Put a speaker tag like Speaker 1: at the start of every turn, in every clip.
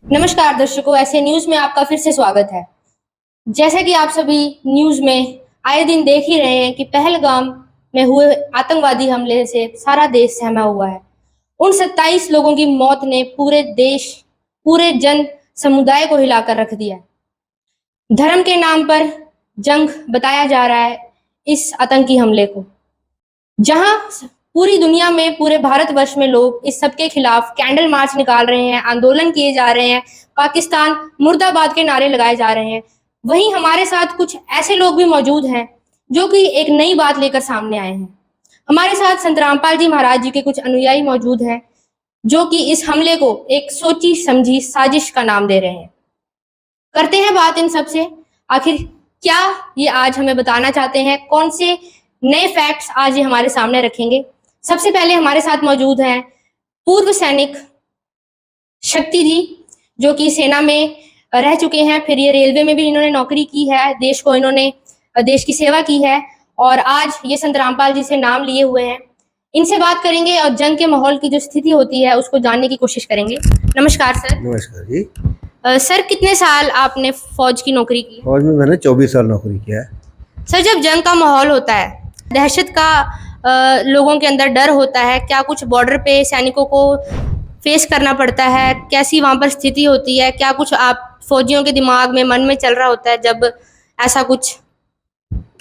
Speaker 1: नमस्कार दर्शकों, ऐसे न्यूज में आपका फिर से स्वागत है। जैसा कि आप सभी न्यूज में आए दिन देख ही रहे हैं कि पहलगाम में हुए आतंकवादी हमले से सारा देश सहमा हुआ है। उन 27 लोगों की मौत ने पूरे देश, पूरे जन समुदाय को हिलाकर रख दिया। धर्म के नाम पर जंग बताया जा रहा है इस आतंकी हमले को, जहां पूरी दुनिया में, पूरे भारतवर्ष में लोग इस सब के खिलाफ कैंडल मार्च निकाल रहे हैं, आंदोलन किए जा रहे हैं, पाकिस्तान मुर्दाबाद के नारे लगाए जा रहे हैं। वहीं हमारे साथ कुछ ऐसे लोग भी मौजूद हैं जो कि एक नई बात लेकर सामने आए हैं। हमारे साथ संत रामपाल जी महाराज जी के कुछ अनुयायी मौजूद हैं जो कि इस हमले को एक सोची समझी साजिश का नाम दे रहे हैं। करते हैं बात इन सब से, आखिर क्या ये आज हमें बताना चाहते हैं, कौन से नए फैक्ट्स आज ये हमारे सामने रखेंगे। सबसे पहले हमारे साथ मौजूद हैं पूर्व सैनिक शक्ति जी, जो कि सेना में रह चुके हैं, फिर ये रेलवे में भी इन्होंने नौकरी की है, देश की सेवा की है और आज ये संत रामपाल जी से नाम लिए हुए हैं। इनसे बात करेंगे और जंग के माहौल की जो स्थिति होती है उसको जानने की कोशिश करेंगे। नमस्कार सर।
Speaker 2: नमस्कार जी।
Speaker 1: सर, कितने साल आपने फौज की नौकरी की?
Speaker 2: फौज में मैंने 24 साल नौकरी किया है।
Speaker 1: सर, जब जंग का माहौल होता है, दहशत का लोगों के अंदर डर होता है, क्या कुछ बॉर्डर पे सैनिकों को फेस करना पड़ता है? कैसी वहां पर स्थिति होती है? क्या कुछ आप फौजियों के दिमाग में, मन में चल रहा होता है जब ऐसा कुछ?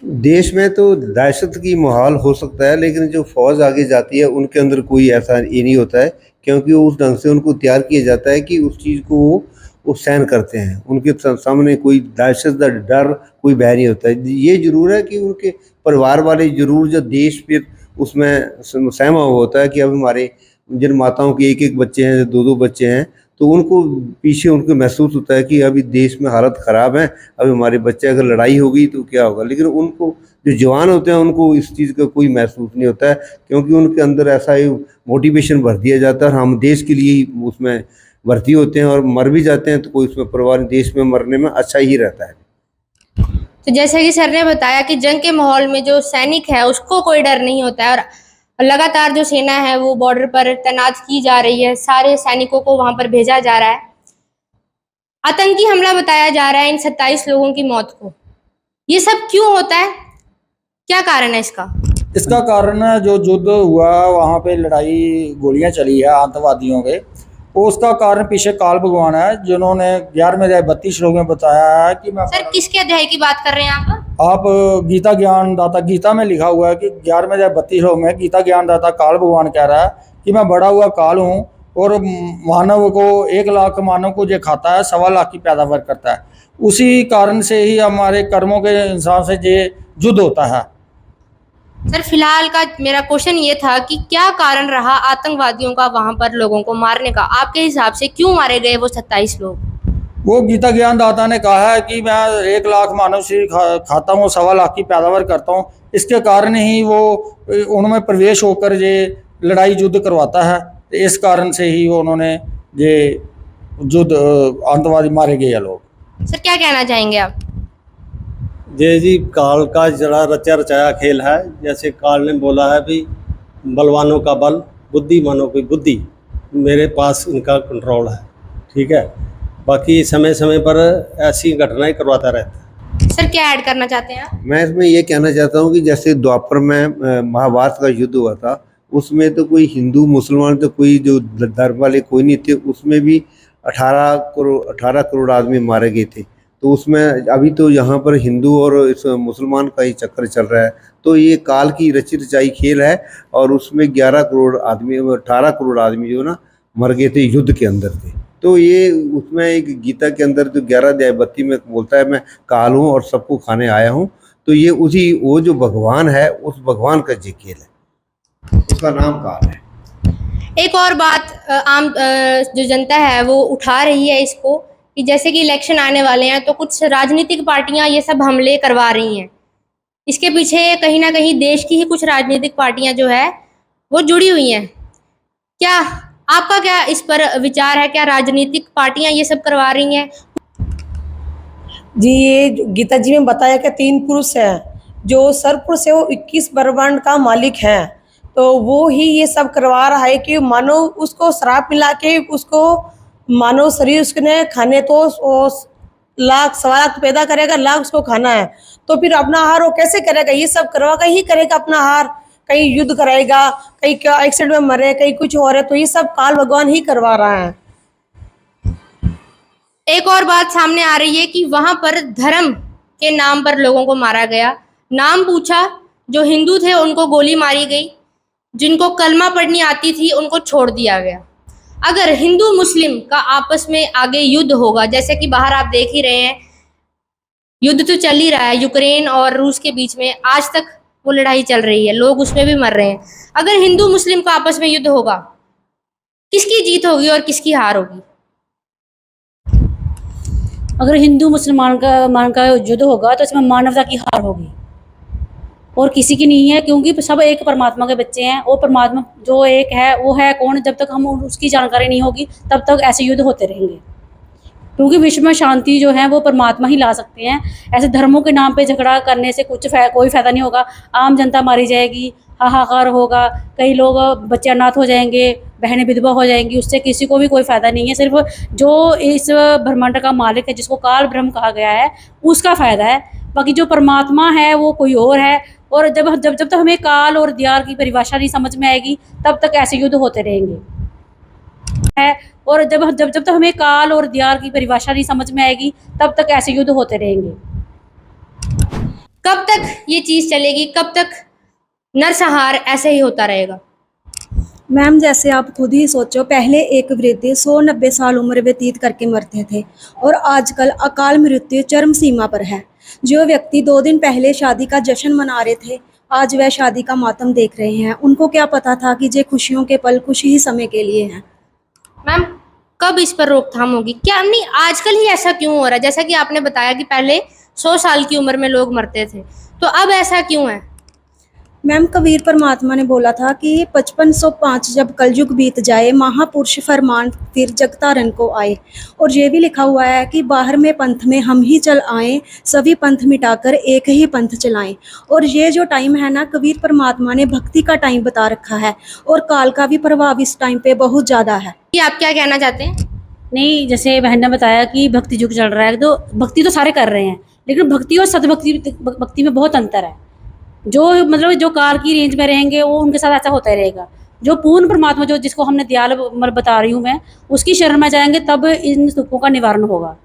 Speaker 2: देश में तो दहशत की माहौल हो सकता है, लेकिन जो फौज आगे जाती है उनके अंदर कोई ऐसा ये नहीं होता है, क्योंकि उस ढंग से उनको तैयार किया जाता है कि उस चीज़ को वो सहन करते हैं। उनके सामने कोई दहशत का डर, कोई भय नहीं होता है। ये जरूर है कि उनके परिवार वाले जरूर, जो देश फिर उसमें सहमा हुआ होता है कि अब हमारे जिन माताओं के एक एक बच्चे हैं, दो दो बच्चे हैं, तो उनको पीछे उनको महसूस होता है कि अभी देश में हालत ख़राब है, अभी हमारे बच्चे अगर लड़ाई होगी तो क्या होगा। लेकिन उनको जो जवान होते हैं उनको इस चीज़ का कोई महसूस नहीं होता है, क्योंकि उनके अंदर ऐसा ही मोटिवेशन भर दिया जाता है। हम देश के लिए ही उसमें भर्ती होते हैं और मर भी जाते हैं तो कोई उसमें परवाह नहीं, देश में मरने में अच्छा ही रहता है।
Speaker 1: तो जैसे कि सर ने बताया कि जंग के माहौल में जो सैनिक है उसको कोई डर नहीं होता है और लगातार जो सेना है वो बॉर्डर पर तैनात की जा रही है, सारे सैनिकों को वहां पर भेजा जा रहा है। आतंकी हमला बताया जा रहा है इन 27 लोगों की मौत को। ये सब क्यों होता है? क्या कारण है इसका?
Speaker 3: इसका कारण है जो युद्ध हुआ, वहाँ पे लड़ाई, गोलियां चली है आतंकवादियों के, वो उसका कारण पीछे काल भगवान है, जिन्होंने 11वें अध्याय 32 श्लोक में बताया है कि मैं।
Speaker 1: सर, किसके अध्याय की बात कर रहे हैं
Speaker 3: आप गीता ज्ञान दाता, गीता में लिखा हुआ है कि 11वें अध्याय 32 श्लोक में गीता ज्ञान दाता काल भगवान कह रहा है कि मैं बड़ा हुआ काल हूँ और मानव को 1 लाख मानव को जो खाता है 1.25 लाख की पैदावार करता है। उसी कारण से ही हमारे कर्मों के इंसान से ये युद्ध होता है।
Speaker 1: सर, फिलहाल का मेरा क्वेश्चन ये था कि क्या कारण रहा आतंकवादियों का वहां पर लोगों को मारने का? आपके हिसाब से क्यों मारे गए वो 27 लोग?
Speaker 3: वो गीता ज्ञान दाता ने कहा है कि मैं 1 लाख मानव शरीर खाता हूँ, 1.25 लाख की पैदावार करता हूँ। इसके कारण ही वो उनमें प्रवेश होकर ये लड़ाई युद्ध करवाता है। तो इस कारण से ही वो उन्होंने ये युद्ध आतंकवादी मारे गए लोग।
Speaker 1: सर, क्या कहना चाहेंगे आप?
Speaker 4: जय जी, काल का जरा रचा रचाया खेल है। जैसे काल ने बोला है भी बलवानों का बल, बुद्धिमानों की बुद्धि, मेरे पास इनका कंट्रोल है। ठीक है, बाकी समय समय पर ऐसी घटनाएं करवाता रहता है।
Speaker 1: सर, क्या ऐड करना चाहते हैं आप?
Speaker 2: मैं इसमें ये कहना चाहता हूँ कि जैसे द्वापर में महाभारत का युद्ध हुआ था, उसमें तो कोई हिंदू मुसलमान तो कोई जो धर्म वाले कोई नहीं थे, उसमें भी 18 करोड़ आदमी मारे गए थे। तो उसमें अभी तो यहाँ पर हिंदू और इस मुसलमान का ही चक्कर चल रहा है। तो ये काल की रची रचाई खेल है और उसमें 18 करोड़ आदमी जो ना मर गए थे, युद्ध के अंदर थे। तो ये उसमें एक गीता के अंदर तो 11 अध्याय 32 में बोलता है मैं काल हूँ और सबको खाने आया हूँ। तो ये वो जो भगवान है, उस भगवान का ये खेल है, उसका नाम काल है।
Speaker 1: एक और बात आम जो जनता है वो उठा रही है इसको, कि जैसे कि इलेक्शन आने वाले हैं तो कुछ राजनीतिक पार्टियां ये सब हमले करवा रही हैं। इसके पीछे कहीं ना कहीं देश की ही कुछ राजनीतिक पार्टियां जो है वो जुड़ी हुई हैं। क्या आपका क्या इस पर विचार है? क्या राजनीतिक पार्टियां ये सब करवा रही हैं?
Speaker 5: जी, ये गीता जी में बताया कि 3 पुरुष हैं, जो सरपुरुष है वो 21 ब्रह्मांड का मालिक है। तो वो ही ये सब करवा रहा है कि मानो उसको श्राप मिला के उसको मानव शरीर उसने खाने तो लाख सवा लाख पैदा करेगा, लाख उसको खाना है, तो फिर अपना आहार वो कैसे करेगा? ये सब करवा कर ही करेगा अपना आहार। कहीं युद्ध कराएगा, कहीं क्या एक्सीडेंट में मरे, कहीं कुछ हो रहा है, तो ये सब काल भगवान ही करवा रहा है।
Speaker 1: एक और बात सामने आ रही है कि वहां पर धर्म के नाम पर लोगों को मारा गया। नाम पूछा, जो हिंदू थे उनको गोली मारी गई, जिनको कलमा पढ़नी आती थी उनको छोड़ दिया गया। अगर हिंदू मुस्लिम का आपस में आगे युद्ध होगा, जैसे कि बाहर आप देख ही रहे हैं, युद्ध तो चल ही रहा है यूक्रेन और रूस के बीच में, आज तक वो लड़ाई चल रही है, लोग उसमें भी मर रहे हैं। अगर हिंदू मुस्लिम का आपस में युद्ध होगा, किसकी जीत होगी और किसकी हार होगी?
Speaker 6: अगर हिंदू मुसलमान का युद्ध होगा तो इसमें मानवता की हार होगी और किसी की नहीं है, क्योंकि सब एक परमात्मा के बच्चे हैं। वो परमात्मा जो एक है वो है कौन? जब तक हम उसकी जानकारी नहीं होगी तब तक ऐसे युद्ध होते रहेंगे, क्योंकि विश्व में शांति जो है वो परमात्मा ही ला सकते हैं। ऐसे धर्मों के नाम पे झगड़ा करने से कोई फायदा नहीं होगा। आम जनता मारी जाएगी, हाहाकार होगा, कई लोग बच्चे अनाथ हो जाएंगे, बहनें विधवा हो जाएंगी, उससे किसी को भी कोई फायदा नहीं है। सिर्फ जो इस ब्रह्मांड का मालिक है, जिसको काल ब्रह्म कहा गया है, उसका फायदा है। बाकी जो परमात्मा है वो कोई और है। और जब जब जब तक हमें काल और दियार की परिभाषा नहीं समझ में आएगी तब तक ऐसे युद्ध होते रहेंगे है। और जब जब जब तक हमें काल और दियार की परिभाषा नहीं समझ में आएगी तब तक ऐसे युद्ध होते रहेंगे।
Speaker 1: कब तक ये चीज चलेगी? कब तक नरसंहार ऐसे ही होता रहेगा?
Speaker 7: मैम, जैसे आप खुद ही सोचो, पहले एक वृद्ध 190 साल उम्र व्यतीत करके मरते थे और आजकल अकाल मृत्यु चरम सीमा पर है। जो व्यक्ति 2 दिन पहले शादी का जश्न मना रहे थे, आज वह शादी का मातम देख रहे हैं। उनको क्या पता था कि ये खुशियों के पल कुछ ही समय के लिए हैं।
Speaker 1: मैम, कब इस पर रोकथाम होगी? क्या नहीं, आजकल ही ऐसा क्यों हो रहा है? जैसा कि आपने बताया कि पहले 100 साल की उम्र में लोग मरते थे, तो अब ऐसा क्यों है?
Speaker 7: मैम, कबीर परमात्मा ने बोला था कि 5505 जब कलयुग बीत जाए, महापुरुष फरमान फिर जगतारन को आए। और ये भी लिखा हुआ है कि बाहर में पंथ में हम ही चल आए, सभी पंथ मिटाकर एक ही पंथ चलाएं। और ये जो टाइम है ना, कबीर परमात्मा ने भक्ति का टाइम बता रखा है और काल का भी प्रभाव इस टाइम पे बहुत ज़्यादा है।
Speaker 1: कि आप क्या कहना चाहते हैं?
Speaker 6: नहीं, जैसे बहन ने बताया कि भक्ति युग चल रहा है, तो भक्ति तो सारे कर रहे हैं, लेकिन भक्ति और भक्ति में बहुत अंतर है। जो मतलब जो काल की रेंज में रहेंगे वो उनके साथ ऐसा होता ही रहेगा। जो पूर्ण परमात्मा, जो जिसको हमने दयाल बता रही हूँ मैं, उसकी शरण में जाएंगे तब इन दुखों का निवारण होगा।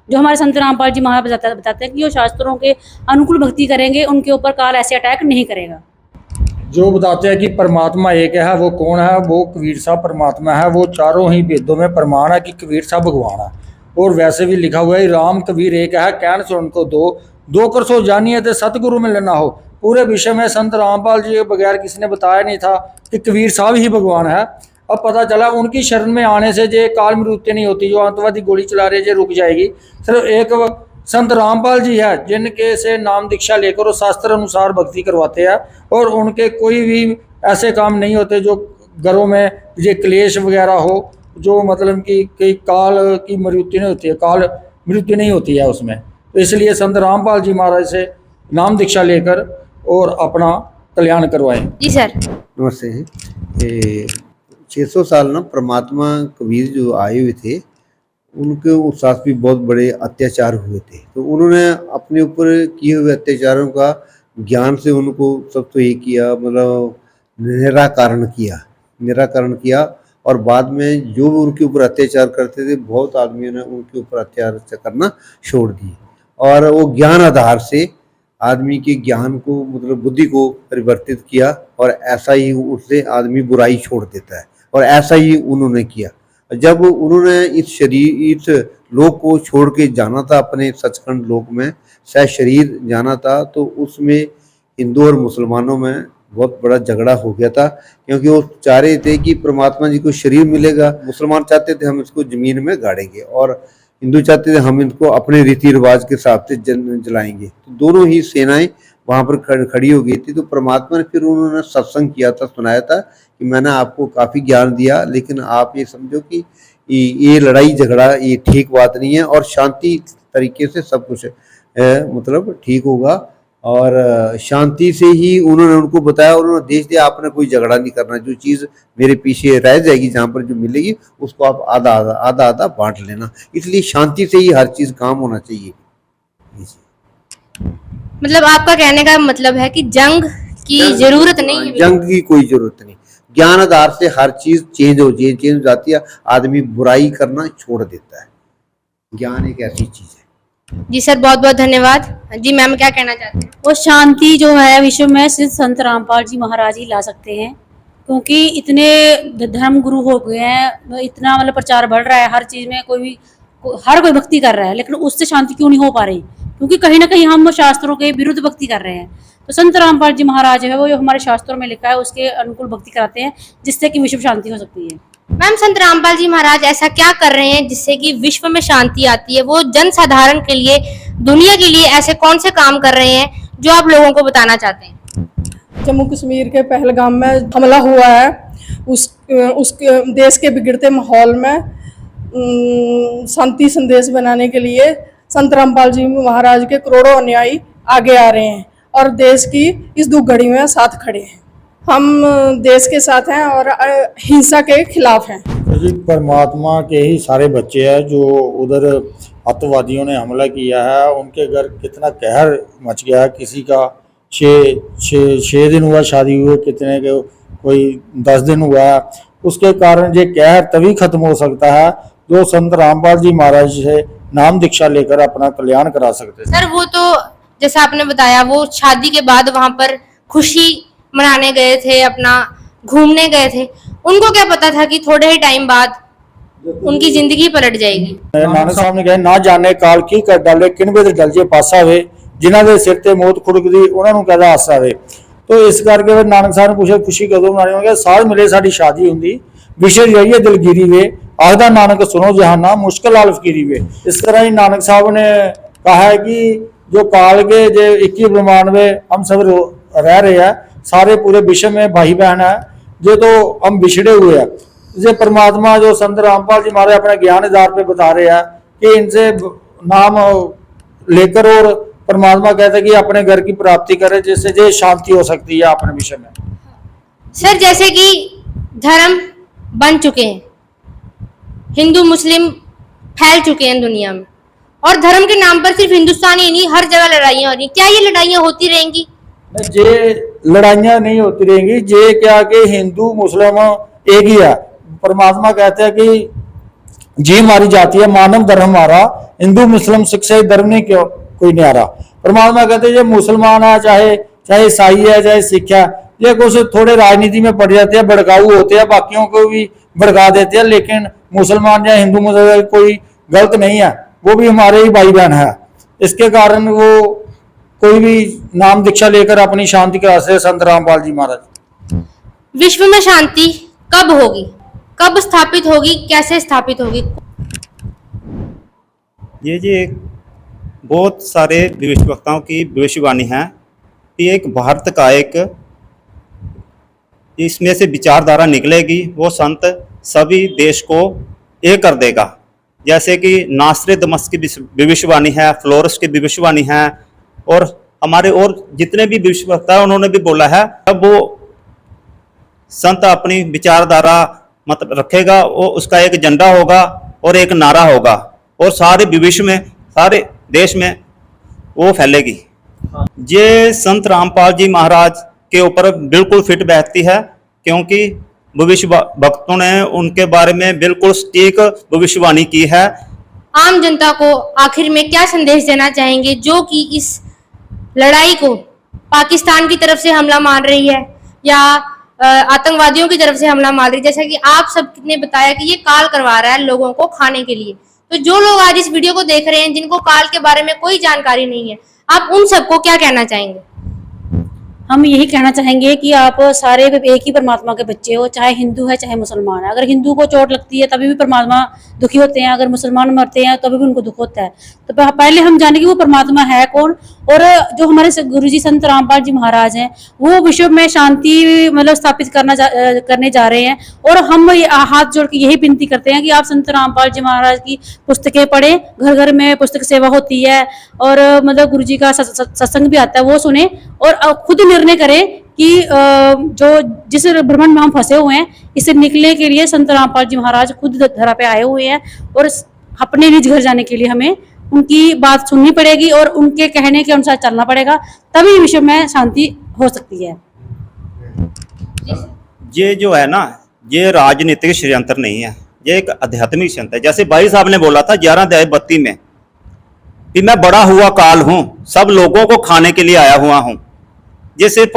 Speaker 6: जो हमारे संत रामपाल जी महाराज बताते हैं कि जो शास्त्रों के अनुकूल भक्ति करेंगे उनके ऊपर काल ऐसे अटैक नहीं करेगा।
Speaker 3: जो बताते हैं कि परमात्मा एक है, वो कौन है? वो कबीर साहब परमात्मा है। वो चारों ही वेदों में प्रमाण है कि कबीर साहब भगवान है। और वैसे भी लिखा हुआ है, राम कबीर एक है, कहन सुन को दो कर सो जानिए थे, सतगुरु मिलना ना हो। पूरे विषय में संत रामपाल जी के बगैर किसी ने बताया नहीं था कि कबीर साहब ही भगवान है। अब पता चला उनकी शरण में आने से जे काल मृत्यु नहीं होती, जो आतंकवादी गोली चला रहे जे रुक जाएगी। सिर्फ एक संत रामपाल जी है जिनके से नाम दीक्षा लेकर वो शास्त्र अनुसार भक्ति करवाते हैं, और उनके कोई भी ऐसे काम नहीं होते जो घरों में ये क्लेश वगैरह हो, जो मतलब कि काल की मृत्यु नहीं होती है, काल मृत्यु नहीं होती है उसमें। तो इसलिए संत रामपाल जी महाराज से नाम दीक्षा लेकर और अपना कल्याण करवाएं।
Speaker 1: जी सर।
Speaker 2: नमस्ते। 600 साल ना परमात्मा कबीर जो आए हुए थे, उनके उस साथ भी बहुत बड़े अत्याचार हुए थे। तो उन्होंने अपने ऊपर किए हुए अत्याचारों का ज्ञान से उनको सब तो ये किया, मतलब निराकरण किया। और बाद में जो उनके ऊपर अत्याचार करते थे, बहुत आदमियों ने उनके ऊपर अत्याचार करना छोड़ दिए। और वो ज्ञान आधार से आदमी के ज्ञान को, मतलब बुद्धि को परिवर्तित किया, और ऐसा ही उससे आदमी बुराई छोड़ देता है। और ऐसा ही उन्होंने किया। जब उन्होंने इस लोक को छोड़ के जाना था, अपने सचखंड लोक में सह शरीर जाना था, तो उसमें हिंदू और मुसलमानों में बहुत बड़ा झगड़ा हो गया था। क्योंकि वो चाह रहे थे कि परमात्मा जी को शरीर मिलेगा, मुसलमान चाहते थे हम इसको जमीन में गाड़ेंगे, और हिंदू चाहते थे हम इनको अपने रीति रिवाज के हिसाब से जलाएंगे। तो दोनों ही सेनाएं वहाँ पर खड़ी हो गई थी। तो परमात्मा ने फिर उन्होंने सत्संग किया था, सुनाया था कि मैंने आपको काफ़ी ज्ञान दिया, लेकिन आप ये समझो कि ये लड़ाई झगड़ा ये ठीक बात नहीं है, और शांति तरीके से सब कुछ मतलब ठीक होगा। और शांति से ही उन्होंने उनको बताया और उन्होंने देश दिया आपने कोई झगड़ा नहीं करना, जो चीज़ मेरे पीछे रह जाएगी जहाँ पर जो मिलेगी उसको आप आधा आधा आधा आधा बांट लेना। इसलिए शांति से ही हर चीज़ काम होना चाहिए।
Speaker 1: मतलब आपका कहने का मतलब है कि जंग की जरूरत नहीं है।
Speaker 2: जंग की कोई जरूरत नहीं, ज्ञान आधार से हर चीज चेंज हो जाती है, आदमी बुराई करना छोड़ देता है। ज्ञान एक ऐसी चीज है।
Speaker 1: जी सर, बहुत बहुत धन्यवाद। जी मैम, क्या कहना चाहते हैं?
Speaker 6: वो शांति जो है विश्व में सिर्फ संत रामपाल जी महाराज ही ला सकते हैं, क्योंकि इतने धर्म गुरु हो गए हैं, इतना मतलब प्रचार बढ़ रहा है हर चीज़ में, हर कोई भक्ति कर रहा है, लेकिन उससे शांति क्यों नहीं हो पा रही? क्योंकि कहीं ना कहीं हम शास्त्रों के विरुद्ध भक्ति कर रहे हैं। तो संत रामपाल जी महाराज है वो जो हमारे शास्त्रों में लिखा है उसके अनुकूल भक्ति कराते हैं, जिससे कि विश्व शांति हो सकती है।
Speaker 1: मैम, संत रामपाल जी महाराज ऐसा क्या कर रहे हैं जिससे कि विश्व में शांति आती है? वो जन साधारण के लिए, दुनिया के लिए ऐसे कौन से काम कर रहे हैं जो आप लोगों को बताना चाहते हैं?
Speaker 8: जम्मू कश्मीर के पहलगाम में हमला हुआ है, उस देश के बिगड़ते माहौल में शांति संदेश बनाने के लिए संत रामपाल जी महाराज के करोड़ों अनुयायी आगे आ रहे हैं और देश की इस दुख घड़ी में साथ खड़े हैं। हम देश के साथ हैं और हिंसा के खिलाफ हैं।
Speaker 3: जी, परमात्मा के ही सारे बच्चे हैं जो उधर आतंकवादियों ने हमला किया है, उनके घर कितना कहर मच गया है। किसी का 6 दिन हुआ शादी हुए, कितने के कोई 10 दिन हुआ है। उसके कारण ये कहर तभी खत्म हो सकता है जो संत रामपाल जी महाराज से नाम दीक्षा लेकर अपना कल्याण करा सकते हैं।
Speaker 1: सर, वो तो जैसा आपने बताया, वो शादी के बाद वहां पर खुशी मनाने गए थे, अपना घूमने गए थे। उनको क्या पता था कि थोड़े ही टाइम बाद उनकी जिंदगी पलट जाएगी।
Speaker 3: नानक साहब ने कहा, ना जाने काल की कर डाले किन वे डल जे पासा वे, जिन्हां दे सिर ते मौत खुड़कदी उन्हां नूं कहदा हासा वे। तो इस करके फिर नानक साहब ने पूछा खुशी कदों मनानी? उन्होंने कहा साल मिले साडी शादी हुंदी, विशे जाइए दिलगिरी वे, आखदा नानक सुनो जहाना मुश्किल हाल फकीरी वे। इस तरह ही नानक साहब ने कहा है कि जो काल के जो 21 ब्रह्मांड में हम सब रह रहे हैं, सारे पूरे विश्व में भाई बहन है, जो तो हम बिछड़े हुए हैं। ये परमात्मा जो संत रामपाल जी महाराज अपने ज्ञान आधार पे बता रहे हैं कि इनसे नाम लेकर और परमात्मा कहते हैं कि अपने घर की प्राप्ति करे, जिससे ये शांति हो सकती है अपने विषय में।
Speaker 1: सर, जैसे कि धर्म बन चुके हैं, हिंदू मुस्लिम फैल चुके हैं दुनिया में, और धर्म के नाम पर सिर्फ हिंदुस्तान ही नहीं, हर जगह लड़ाइयाँ हो रही। क्या ये लड़ाइयाँ होती रहेंगी?
Speaker 3: ये लड़ाइयाँ नहीं होती रहेंगी। ये क्या कि हिंदू मुस्लिम एक ही है। परमात्मा कहते हैं कि जी हमारी जाति है, मानव धर्म हमारा, हिंदू मुस्लिम सिख से धर्म नहीं क्यों कोई नहीं आ रहा। परमात्मा कहते हैं ये मुसलमान है, चाहे ईसाई है, चाहे सिख है, ये कुछ थोड़े राजनीति में पड़ जाते हैं, भड़काऊ होते हैं, बाकियों को भी भड़का देते हैं। लेकिन मुसलमान या हिंदू मुसलमान कोई गलत नहीं है, वो भी हमारे ही भाई बहन है। इसके कारण वो कोई भी नाम दीक्षा लेकर अपनी शांति के रास्ते संत रामपाल जी महाराज।
Speaker 1: विश्व में शांति कब होगी, कब स्थापित होगी, कैसे स्थापित होगी?
Speaker 9: ये जी एक बहुत सारे भविष्यवक्ताओं की भविष्यवाणी है कि एक भारत का एक इसमें से विचारधारा निकलेगी, वो संत सभी देश को एक कर देगा। जैसे कि नास्रे दमस्क की भविष्यवाणी है, फ्लोरस की भविष्यवाणी है, और हमारे और जितने भी भविष्यवक्ता हैं उन्होंने भी बोला है। अब वो संत अपनी विचारधारा मतलब रखेगा, वो उसका एक झंडा होगा और एक नारा होगा, और सारे भविष्य में सारे देश में वो फैलेगी। ये संत रामपाल जी महाराज के ऊपर बिल्कुल फिट बैठती है, क्योंकि भविष्य भक्तों ने उनके बारे में बिल्कुल सटीक भविष्यवाणी की है।
Speaker 1: आम जनता को आखिर में क्या संदेश देना चाहेंगे जो कि इस लड़ाई को पाकिस्तान की तरफ से हमला मान रही है या आतंकवादियों की तरफ से हमला मार रही है? जैसा कि आप सब ने बताया कि ये काल करवा रहा है लोगों को खाने के लिए, तो जो लोग आज इस वीडियो को देख रहे हैं जिनको काल के बारे में कोई जानकारी नहीं है, आप उन सबको क्या कहना चाहेंगे?
Speaker 6: हम यही कहना चाहेंगे कि आप सारे एक ही परमात्मा के बच्चे हो, चाहे हिंदू है चाहे मुसलमान है। अगर हिंदू को चोट लगती है तभी भी परमात्मा दुखी होते हैं, अगर मुसलमान मरते हैं तभी भी उनको दुख होता है। तो पहले हम जाने कि वो परमात्मा है कौन। और जो हमारे गुरुजी संत रामपाल जी महाराज हैं वो विश्व में शांति मतलब स्थापित करने जा रहे हैं। और हम हाथ जोड़ के यही विनती करते हैं कि आप संत रामपाल जी महाराज की पुस्तकें पढ़ें, घर घर में पुस्तक सेवा होती है और मतलब गुरुजी का सत्संग भी आता है, वो सुने और खुद निर्णय करें कि जो जिस ब्रह्मांड में हम फंसे हुए हैं इससे निकलने के लिए संत रामपाल जी महाराज खुद धरा पे आए हुए हैं। और अपने निज घर जाने के लिए हमें उनकी बात सुननी पड़ेगी और उनके कहने के अनुसार चलना पड़ेगा, तभी विश्व में शांति हो सकती है।
Speaker 9: ये जो है ना, ये राजनीतिक षड्यंत्र नहीं है, ये एक आध्यात्मिक षड्यंत्र है। जैसे भाई साहब ने बोला था 11/32 में कि मैं बड़ा हुआ काल हूं, सब लोगों को खाने के लिए आया हुआ हूं। ये सिर्फ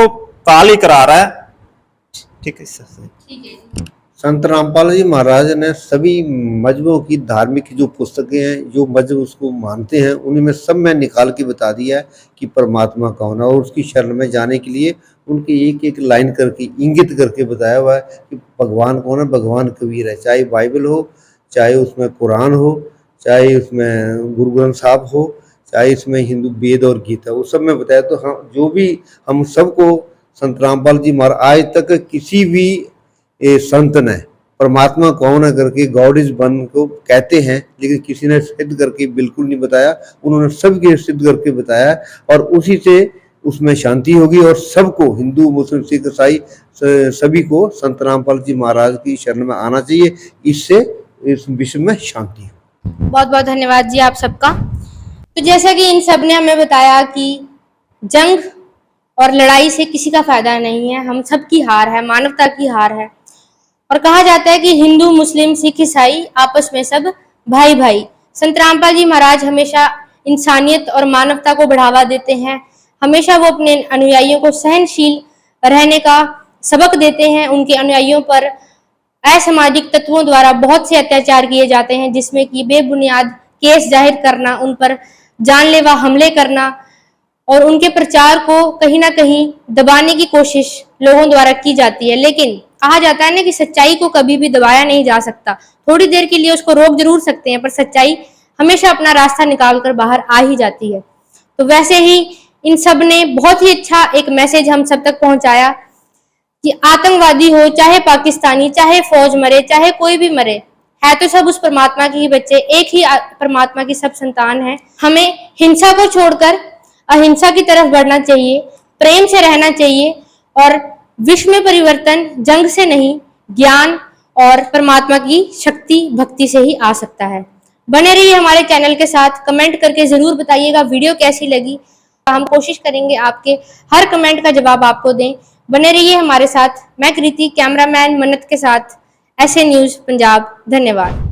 Speaker 9: काल ही करा रहा है। ठीक है सर।
Speaker 2: संत रामपाल जी महाराज ने सभी मजहबों की धार्मिक जो पुस्तकें हैं, जो मजहब उसको मानते हैं, उनमें सब में निकाल के बता दिया है कि परमात्मा कौन है। और उसकी शरण में जाने के लिए उनके एक एक लाइन करके इंगित करके बताया हुआ है कि भगवान कौन है। भगवान कबीर है, चाहे बाइबल हो, चाहे उसमें कुरान हो, चाहे उसमें गुरु ग्रंथ साहब हो, चाहे इसमें हिंदू वेद और गीता, वो सब में बताया। तो हम जो भी हम सबको संत रामपाल जी महाराज आज तक किसी भी संत ने परमात्मा कौन है करके गॉड इज वन को कहते हैं, लेकिन किसी ने सिद्ध करके बिल्कुल नहीं बताया। उन्होंने सबके सिद्ध करके बताया और उसी से उसमें शांति होगी। और सबको हिंदू मुस्लिम सिख ईसाई सभी को संत रामपाल जी महाराज की शरण में आना चाहिए, इससे इस विश्व में शांति हो।
Speaker 1: बहुत बहुत धन्यवाद जी आप सबका। तो जैसा कि इन सब ने हमें बताया कि जंग और लड़ाई से किसी का फायदा नहीं है, हम सब की हार है, मानवता की हार है। और कहा जाता है कि हिंदू मुस्लिम सिख ईसाई आपस में सब भाई भाई। संत रामपाल जी महाराज हमेशा इंसानियत और मानवता को बढ़ावा देते हैं। हमेशा वो अपने अनुयायियों को सहनशील रहने का सबक देते हैं। उनके अनुयायियों पर असामाजिक तत्वों द्वारा बहुत से अत्याचार किए जाते हैं, जिसमें कि बेबुनियाद केस जाहिर करना, उन पर जानलेवा हमले करना और उनके प्रचार को कहीं ना कहीं दबाने की कोशिश लोगों द्वारा की जाती है। लेकिन कहा जाता है ना कि सच्चाई को कभी भी दबाया नहीं जा सकता। थोड़ी देर के लिए उसको रोक जरूर सकते हैं, पर सच्चाई हमेशा अपना रास्ता निकाल कर बाहर आ ही जाती है। तो वैसे ही इन सब ने बहुत ही अच्छा एक मैसेज हम सब तक पहुंचाया कि आतंकवादी हो, चाहे पाकिस्तानी, चाहे फौज मरे, चाहे कोई भी मरे, है तो सब उस परमात्मा के ही बच्चे, एक ही परमात्मा की सब संतान है। हमें हिंसा को छोड़कर अहिंसा की तरफ बढ़ना चाहिए, प्रेम से रहना चाहिए और विश्व में परिवर्तन जंग से नहीं, ज्ञान और परमात्मा की शक्ति भक्ति से ही आ सकता है। बने रहिए हमारे चैनल के साथ, कमेंट करके जरूर बताइएगा वीडियो कैसी लगी। हम कोशिश करेंगे आपके हर कमेंट का जवाब आपको दें। बने रहिए हमारे साथ। मैं कृति, कैमरामैन मन्नत के साथ, ऐसे न्यूज पंजाब। धन्यवाद।